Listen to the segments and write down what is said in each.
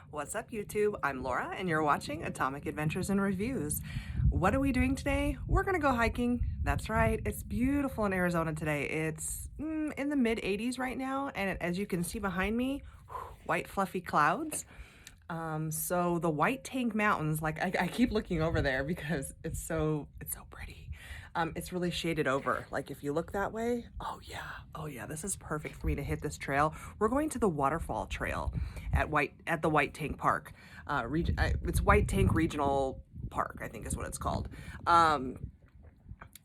What's up, YouTube? I'm Laura, and you're watching Atomic Adventures and Reviews. What are we doing today? We're gonna go hiking. That's right, it's beautiful in Arizona today. It's in the mid 80s right now, and as you can see behind me, white fluffy clouds. So the White Tank Mountains, like I keep looking over there because it's so pretty. It's really shaded over. Like if you look that way, oh yeah, this is perfect for me to hit this trail. We're going to the Waterfall Trail at the White Tank Park. It's White Tank Regional Park, I think is what it's called.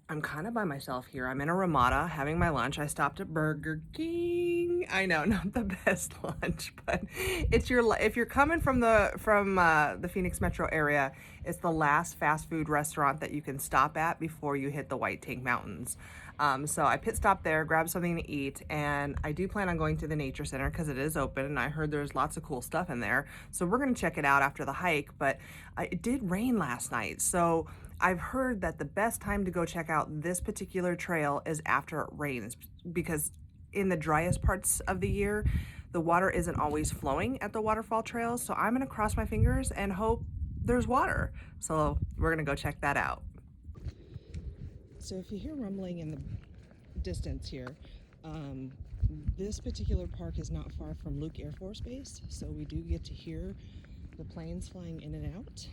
I'm kind of by myself here. I'm in a Ramada having my lunch. I stopped at Burger King. I know, not the best lunch, but if you're coming from the Phoenix metro area, it's the last fast food restaurant that you can stop at before you hit the White Tank Mountains. So I pit stopped there, grabbed something to eat, and I do plan on going to the nature center because it is open, and I heard there's lots of cool stuff in there. So we're gonna check it out after the hike. But it did rain last night, so I've heard that the best time to go check out this particular trail is after it rains because in the driest parts of the year, the water isn't always flowing at the waterfall trails. So I'm gonna cross my fingers and hope there's water. So we're gonna go check that out. So if you hear rumbling in the distance here, this particular park is not far from Luke Air Force Base, so we do get to hear the planes flying in and out.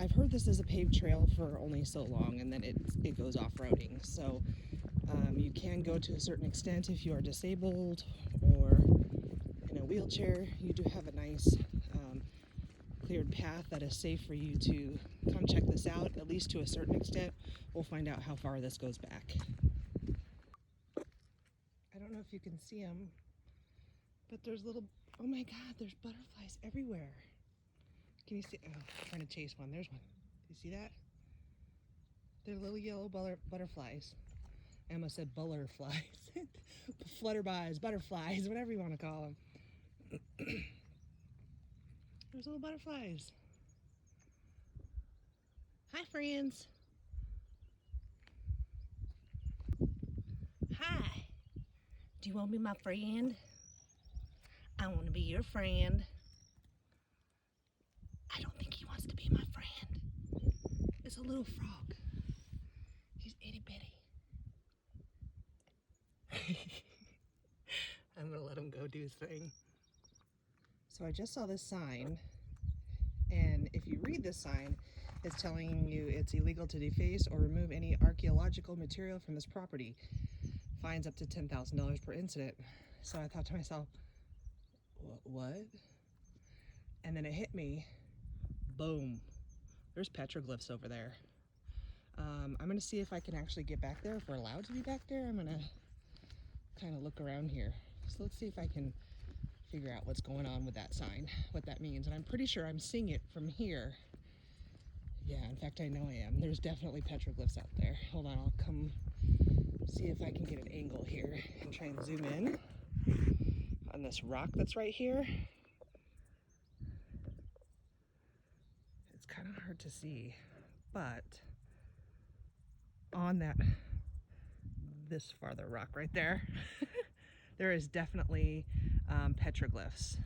I've heard this is a paved trail for only so long, and then it goes off-roading. So you can go to a certain extent if you are disabled or in a wheelchair. You do have a nice cleared path that is safe for you to come check this out, at least to a certain extent. We'll find out how far this goes back. I don't know if you can see them, but oh my God, there's butterflies everywhere. Can you see? Oh, I'm trying to chase one. There's one. Do you see that? They're little yellow butterflies. I almost said butterflies. Flutterbys, butterflies, whatever you want to call them. There's little butterflies. Hi, friends. Hi. Do you want to be my friend? I want to be your friend. I don't think he wants to be my friend. It's a little frog. He's itty bitty. I'm gonna let him go do his thing. So I just saw this sign, and if you read this sign, it's telling you it's illegal to deface or remove any archaeological material from this property. Fines up to $10,000 per incident. So I thought to myself, what? And then it hit me. Boom. There's petroglyphs over there. I'm gonna see if I can actually get back there. If we're allowed to be back there, I'm gonna kind of look around here. So let's see if I can figure out what's going on with that sign, what that means. And I'm pretty sure I'm seeing it from here. Yeah, in fact, I know I am. There's definitely petroglyphs out there. Hold on, I'll come see if I can get an angle here and try and zoom in on this rock that's right here. It's kind of hard to see, but on this farther rock right there, there is definitely petroglyphs.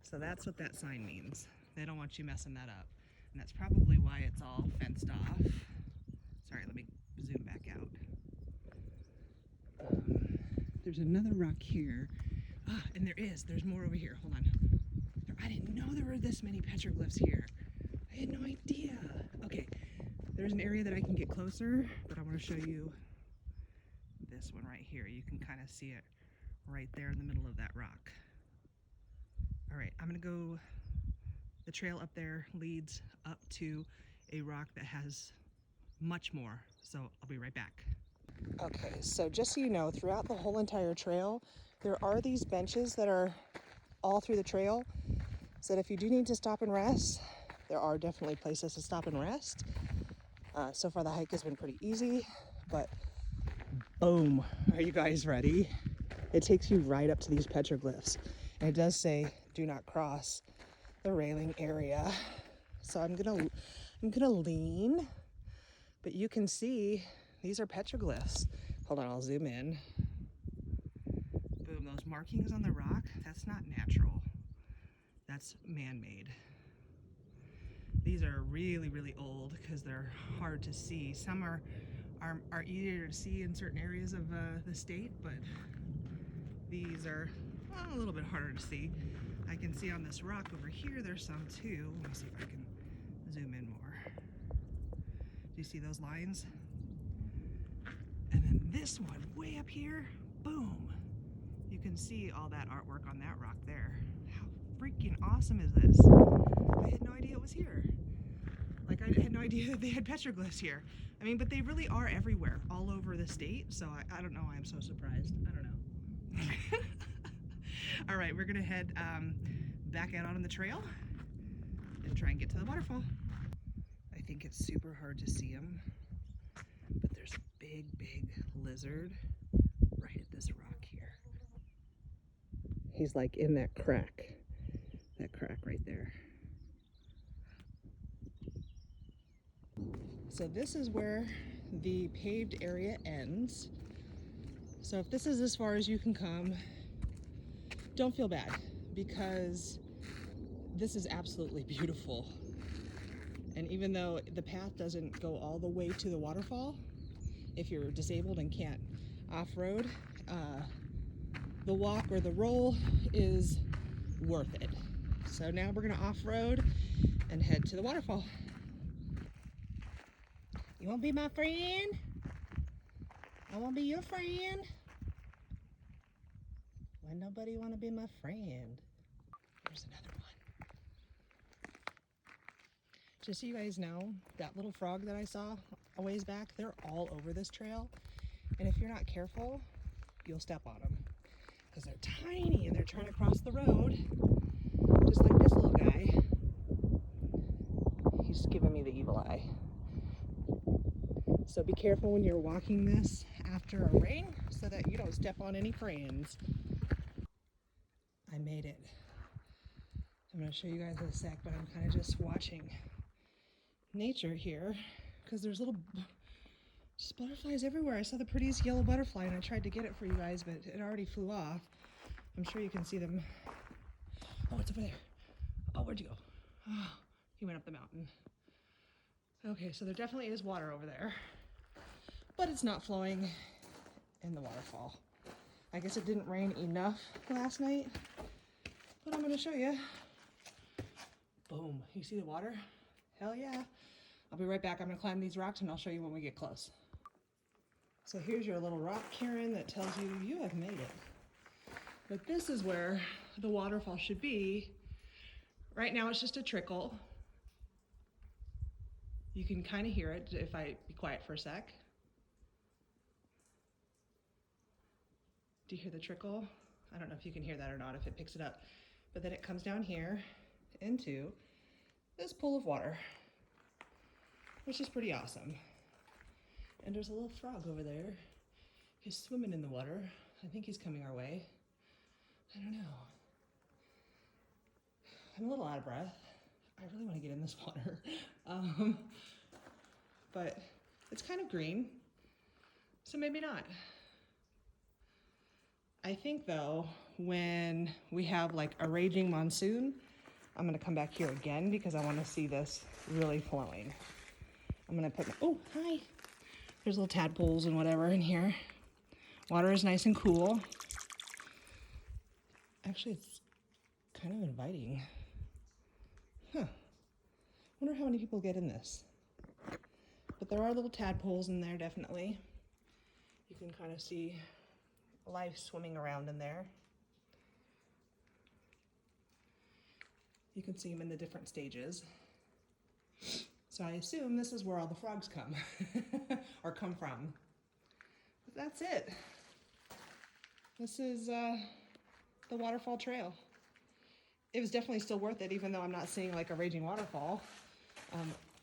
So that's what that sign means. They don't want you messing that up. And that's probably why it's all fenced off. Sorry, let me zoom back out. There's another rock here. And there's more over here. Hold on. I didn't know there were this many petroglyphs here. I had no idea. Okay, there's an area that I can get closer, but I want to show you this one right here. You can kind of see it right there in the middle of that rock. All right, I'm gonna go, the trail up there leads up to a rock that has much more, so I'll be right back. Okay, so just so you know, throughout the whole entire trail, there are these benches that are all through the trail, so that if you do need to stop and rest, there are definitely places to stop and rest. So far the hike has been pretty easy, but boom, are you guys ready? It takes you right up to these petroglyphs, and it does say do not cross the railing area. So I'm gonna lean, but you can see these are petroglyphs. Hold on, I'll zoom in. Boom, those markings on the rock, that's not natural. That's man-made. These are really, really old because they're hard to see. Some are easier to see in certain areas of the state, but these are a little bit harder to see. I can see on this rock over here, there's some too. Let me see if I can zoom in more. Do you see those lines? And then this one way up here, boom. You can see all that artwork on that rock there. How freaking awesome is this? I had no idea it was here. Like, I had no idea that they had petroglyphs here. I mean, but they really are everywhere, all over the state. So I don't know why I'm so surprised. I don't know. All right, we're gonna head back out on the trail and try and get to the waterfall. I think it's super hard to see him, but there's a big, big lizard right at this rock here. He's like in that crack right there. So this is where the paved area ends. So if this is as far as you can come, don't feel bad, because this is absolutely beautiful. And even though the path doesn't go all the way to the waterfall, if you're disabled and can't off-road, the walk or the roll is worth it. So now we're gonna off-road and head to the waterfall. You wanna be my friend? I wanna be your friend. Why nobody wanna be my friend? There's another one. Just so you guys know, that little frog that I saw a ways back, they're all over this trail. And if you're not careful, you'll step on them. Because they're tiny and they're trying to cross the road. Just like this little guy. He's giving me the evil eye. So be careful when you're walking this after a rain so that you don't step on any friends. I made it. I'm going to show you guys in a sec, but I'm kind of just watching nature here because there's little just butterflies everywhere. I saw the prettiest yellow butterfly and I tried to get it for you guys, but it already flew off. I'm sure you can see them. Oh, it's over there. Oh, where'd you go? Oh, he went up the mountain. Okay, so there definitely is water over there, but it's not flowing in the waterfall. I guess it didn't rain enough last night, but I'm gonna show you. Boom, you see the water? Hell yeah. I'll be right back. I'm gonna climb these rocks and I'll show you when we get close. So here's your little rock cairn that tells you you have made it. But this is where the waterfall should be. Right now it's just a trickle. You can kind of hear it if I be quiet for a sec. Do you hear the trickle? I don't know if you can hear that or not, if it picks it up. But then it comes down here into this pool of water, which is pretty awesome. And there's a little frog over there. He's swimming in the water. I think he's coming our way. I don't know. I'm a little out of breath. I really want to get in this water. But it's kind of green, so maybe not. I think though, when we have like a raging monsoon, I'm gonna come back here again because I want to see this really flowing. I'm gonna put my, oh, hi. There's little tadpoles and whatever in here. Water is nice and cool. Actually, it's kind of inviting. Huh. Wonder how many people get in this. But there are little tadpoles in there, definitely. You can kind of see life swimming around in there. You can see them in the different stages. So I assume this is where all the frogs come, or come from. But that's it. This is the waterfall trail. It was definitely still worth it, even though I'm not seeing like a raging waterfall. I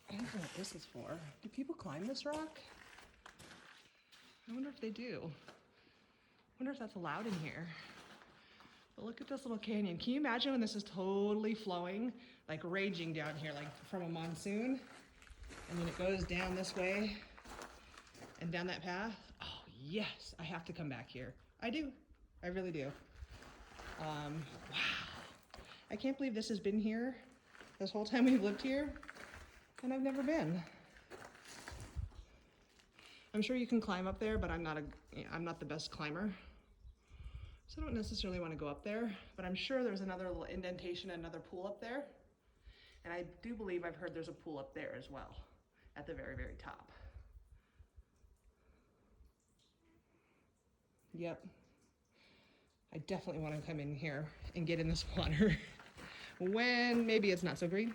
don't know what this is for. Do people climb this rock? I wonder if they do. I wonder if that's allowed in here. But look at this little canyon. Can you imagine when this is totally flowing, like raging down here, like from a monsoon? And then it goes down this way and down that path. Oh yes, I have to come back here. I do, I really do. Wow. I can't believe this has been here this whole time we've lived here, and I've never been. I'm sure you can climb up there, but I'm not the best climber. So I don't necessarily want to go up there, but I'm sure there's another little indentation, another pool up there. And I do believe I've heard there's a pool up there as well, at the very, very top. Yep. I definitely want to come in here and get in this water when maybe it's not so green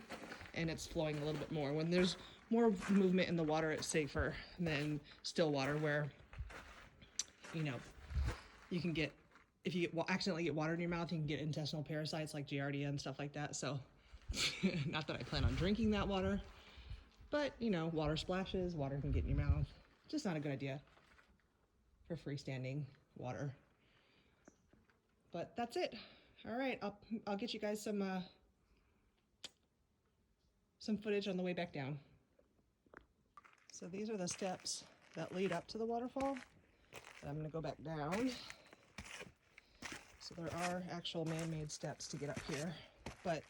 and it's flowing a little bit more. When there's more movement in the water, it's safer than still water where, you know, you can get, if you accidentally get water in your mouth, you can get intestinal parasites like Giardia and stuff like that. So not that I plan on drinking that water, but you know, water splashes, water can get in your mouth. Just not a good idea for freestanding water. But that's it. All right, I'll get you guys some footage on the way back down. So these are the steps that lead up to the waterfall. I'm gonna go back down. So there are actual man-made steps to get up here, but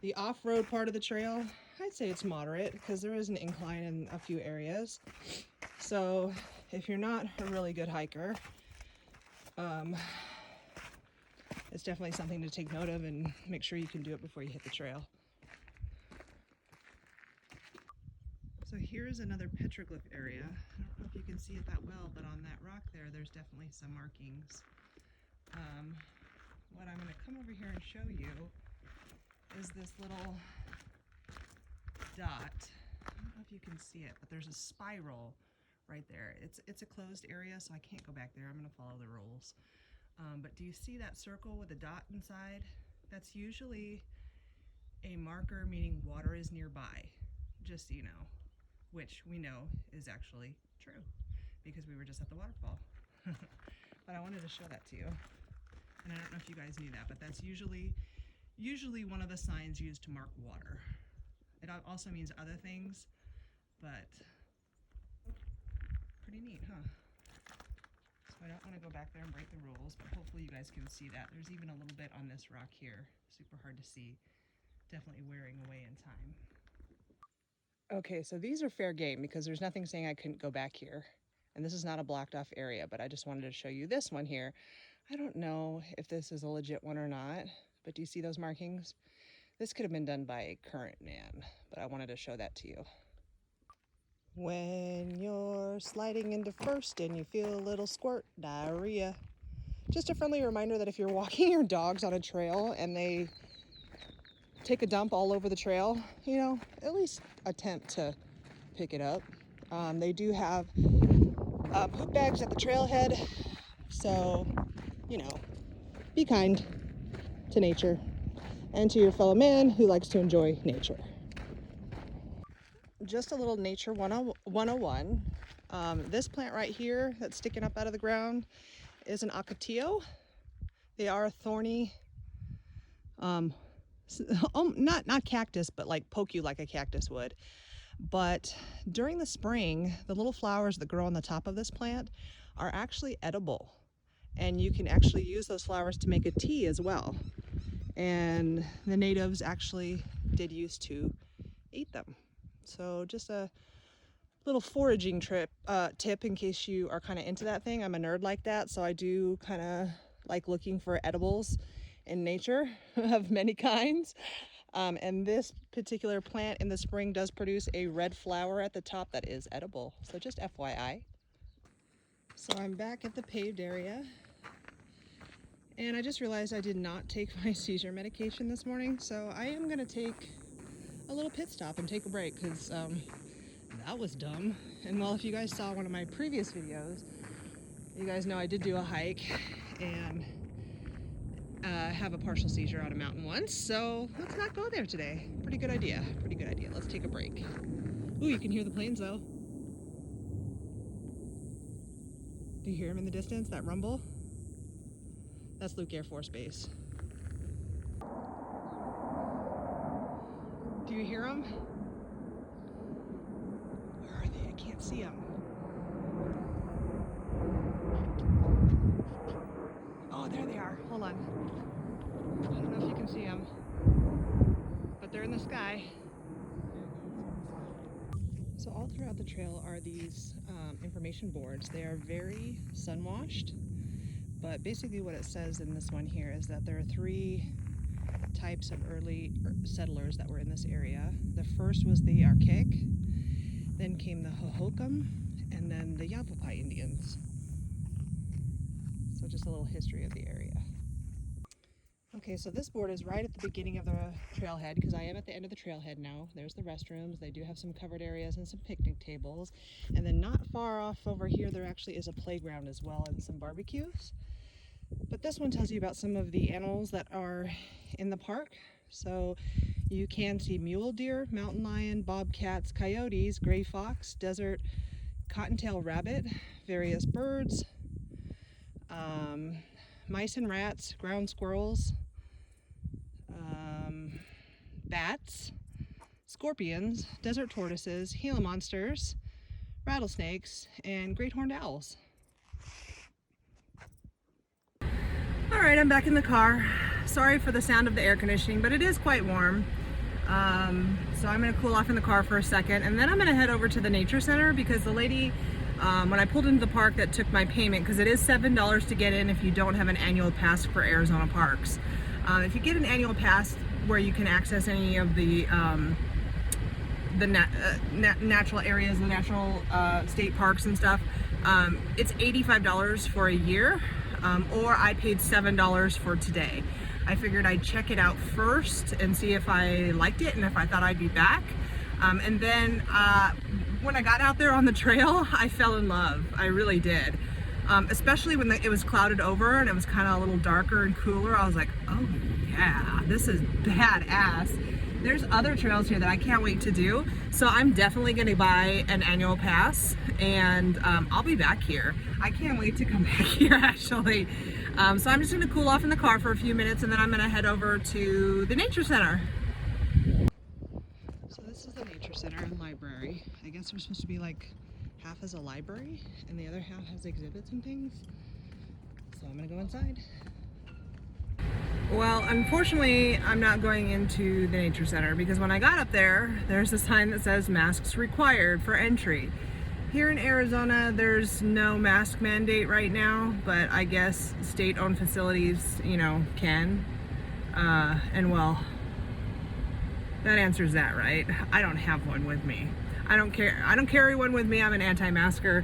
the off-road part of the trail, I'd say it's moderate because there is an incline in a few areas. So if you're not a really good hiker, it's definitely something to take note of and make sure you can do it before you hit the trail. So here's another petroglyph area. I don't know if you can see it that well, but on that rock there's definitely some markings. What I'm going to come over here and show you is this little dot. I don't know if you can see it, but there's a spiral right there. It's a closed area, so I can't go back there. I'm going to follow the rules. But do you see that circle with a dot inside? That's usually a marker meaning water is nearby, just so you know, which we know is actually true because we were just at the waterfall. But I wanted to show that to you. And I don't know if you guys knew that, but that's usually one of the signs used to mark water. It also means other things, but pretty neat, huh? So I don't want to go back there and break the rules, but hopefully you guys can see that. There's even a little bit on this rock here. Super hard to see. Definitely wearing away in time. Okay, so these are fair game because there's nothing saying I couldn't go back here. And this is not a blocked off area, but I just wanted to show you this one here. I don't know if this is a legit one or not, but do you see those markings? This could have been done by a current man, but I wanted to show that to you. When you're sliding into first and you feel a little squirt, diarrhea. Just a friendly reminder that if you're walking your dogs on a trail and they take a dump all over the trail, you know, at least attempt to pick it up. They do have poop bags at the trailhead, so, you know, be kind to nature and to your fellow man who likes to enjoy nature. Just a little nature 101. This plant right here that's sticking up out of the ground is an ocotillo. They are a thorny, not cactus, but like poke you like a cactus would. But during the spring, the little flowers that grow on the top of this plant are actually edible. And you can actually use those flowers to make a tea as well. And the natives actually did used to eat them. So just a little foraging tip in case you are kind of into that thing. I'm a nerd like that, so I do kind of like looking for edibles in nature of many kinds. And this particular plant in the spring does produce a red flower at the top that is edible. So just FYI. So I'm back at the paved area. And I just realized I did not take my seizure medication this morning. So I am going to take a little pit stop and take a break because that was dumb. And well, if you guys saw one of my previous videos, you guys know I did do a hike and have a partial seizure on a mountain once. So let's not go there today. Pretty good idea. Pretty good idea. Let's take a break. Ooh, you can hear the planes though. Do you hear them in the distance, that rumble? That's Luke Air Force Base. Do you hear them? Where are they? I can't see them. Oh, there they are. Hold on. I don't know if you can see them, but they're in the sky. So all throughout the trail are these information boards. They are very sun-washed, but basically what it says in this one here is that there are 3 types of early settlers that were in this area. The first was the Archaic, then came the Hohokam, and then the Yavapai Indians. So just a little history of the area. Okay, so this board is right at the beginning of the trailhead, because I am at the end of the trailhead now. There's the restrooms. They do have some covered areas and some picnic tables. And then not far off over here, there actually is a playground as well and some barbecues. But this one tells you about some of the animals that are in the park. So you can see mule deer, mountain lion, bobcats, coyotes, gray fox, desert cottontail rabbit, various birds, mice and rats, ground squirrels, bats, scorpions, desert tortoises, Gila monsters, rattlesnakes, and great horned owls. All right, I'm back in the car. Sorry for the sound of the air conditioning, but it is quite warm. So I'm gonna cool off in the car for a second, and then I'm gonna head over to the nature center, because the lady, when I pulled into the park, that took my payment, because it is $7 to get in if you don't have an annual pass for Arizona parks. If you get an annual pass where you can access any of the natural areas, the natural state parks and stuff, it's $85 for a year, or I paid $7 for today. I figured I'd check it out first and see if I liked it and if I thought I'd be back. And then when I got out there on the trail, I fell in love. I really did. Especially when it was clouded over and it was kind of a little darker and cooler. I was like, oh yeah, this is badass. There's other trails here that I can't wait to do. So I'm definitely gonna buy an annual pass, and I'll be back here. I can't wait to come back here actually. So I'm just gonna cool off in the car for a few minutes, and then I'm gonna head over to the nature center. So this is the nature center and library. I guess there's supposed to be like half as a library and the other half has exhibits and things. So I'm gonna go inside. Well, unfortunately, I'm not going into the nature center, because when I got up there, there's a sign that says masks required for entry. Here in Arizona, there's no mask mandate right now, but I guess state-owned facilities, you know, can. And well, that answers that, right? I don't have one with me. I don't carry one with me. I'm an anti-masker,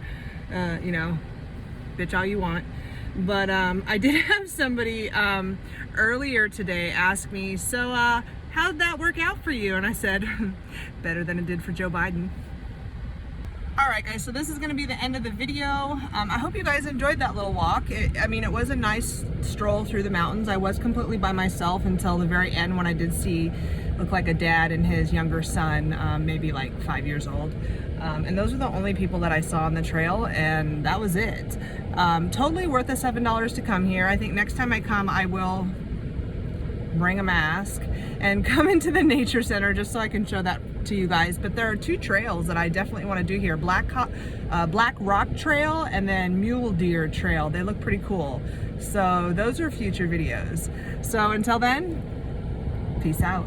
you know, bitch all you want. But I did have somebody earlier today ask me, so how'd that work out for you? And I said, better than it did for Joe Biden. Alright guys, so this is going to be the end of the video. I hope you guys enjoyed that little walk. I mean, it was a nice stroll through the mountains. I was completely by myself until the very end, when I did see, looked like a dad and his younger son, maybe like 5 years old. And those are the only people that I saw on the trail, and that was it. Totally worth the $7 to come here. I think next time I come, I will bring a mask and come into the nature center just so I can show that to you guys. But there are 2 trails that I definitely want to do here. Black Rock Trail and then Mule Deer Trail. They look pretty cool. So those are future videos. So until then, peace out.